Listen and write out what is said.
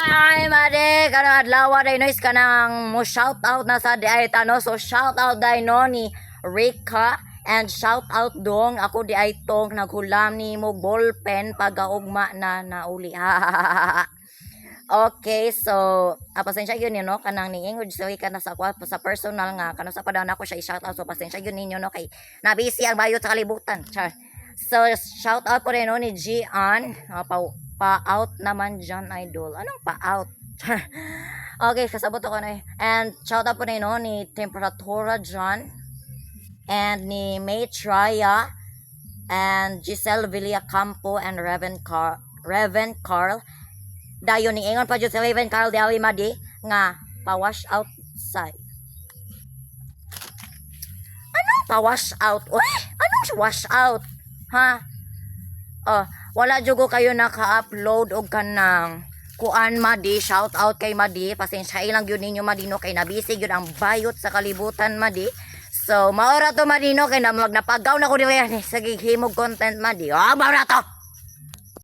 Ay, madi, kanang adlaw day noise kanang mo shout out na sa di ay tano. So shout out day no ni Rika and shout out dong ako di ay tong naghulam ni mo ballpen pagaugma na nauli. Okay, so pasensya yun no kanang niingod so ka na sa sa personal nga kano sa padana ko siya i-shout out so pasensya yun ninyo no kay nabisi ang bayot sa kalibutan. Char. So shout out po rin no ni Gian pa-out naman dyan, idol. Anong pa-out? Okay, kasabot ako na eh. And shout out po rin no ni Temperatura dyan and ni May Traya and Giselle Villacampo and Reven Carl dayon ni ingon pa jud sa Raven Carl Dawi Madi nga pa-wash out sa anong pa-wash out? Uy, anong wash out? Ha? Oh, wala jud ko kayo naka-upload og kanang kuan Madi, shout out kay Madi. Pasensya ilang gyud ninyo Madino kay nabisi gyud ang bayot sa kalibutan Madi. So, maora to Madino kay napagaw na ko dili sa gihimog content Madi. Oh, maora to.